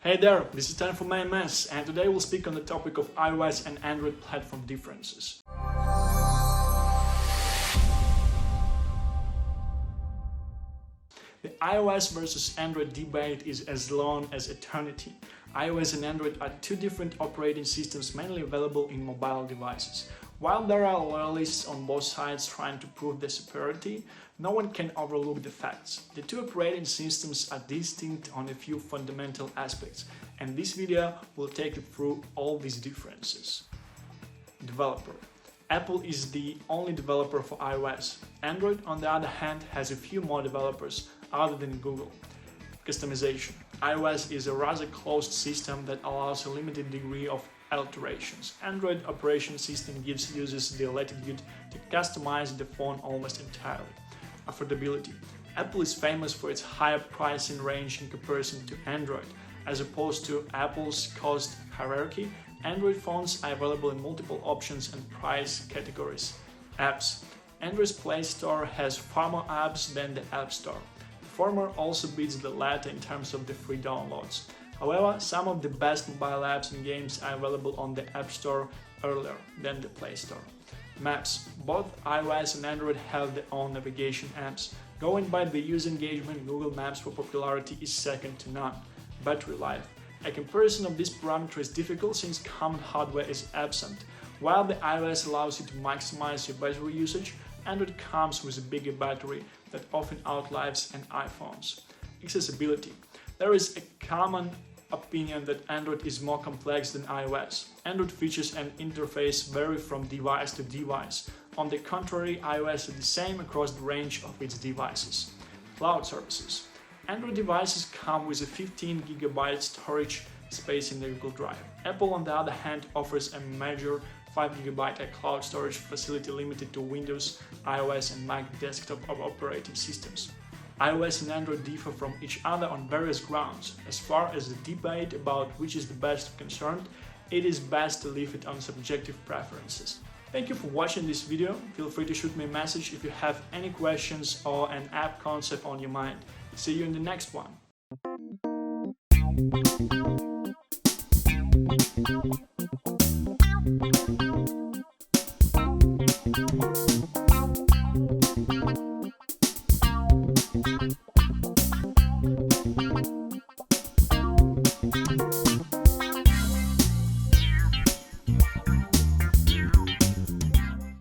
Hey there, this is time for AMS, and today we'll speak on the topic of iOS and Android platform differences. The iOS versus Android debate is as long as eternity. iOS and Android are two different operating systems mainly available in mobile devices. While there are loyalists on both sides trying to prove their superiority, no one can overlook the facts. The two operating systems are distinct on a few fundamental aspects, and this video will take you through all these differences. Developer. Apple is the only developer for iOS. Android, on the other hand, has a few more developers other than Google. Customization. iOS is a rather closed system that allows a limited degree of alterations. Android operating system gives users the latitude to customize the phone almost entirely. Affordability. Apple is famous for its higher pricing range in comparison to Android. As opposed to Apple's cost hierarchy, Android phones are available in multiple options and price categories. Apps. Android's Play Store has far more apps than the App Store. The former also beats the latter in terms of the free downloads. However, some of the best mobile apps and games are available on the App Store earlier than the Play Store. Maps. Both iOS and Android have their own navigation apps. Going by the user engagement, Google Maps for popularity is second to none. Battery life. A comparison of this parameter is difficult since common hardware is absent. While the iOS allows you to maximize your battery usage, Android comes with a bigger battery that often outlives an iPhone's. Accessibility. There is a common opinion that Android is more complex than iOS. Android features and interface vary from device to device. On the contrary, iOS is the same across the range of its devices. Cloud services. Android devices come with a 15 GB storage space in the Google Drive. Apple, on the other hand, offers a major 5 GB cloud storage facility limited to Windows, iOS and Mac desktop operating systems. iOS and Android differ from each other on various grounds. As far as the debate about which is the best concerned, it is best to leave it on subjective preferences. Thank you for watching this video. Feel free to shoot me a message if you have any questions or an app concept on your mind. See you in the next one.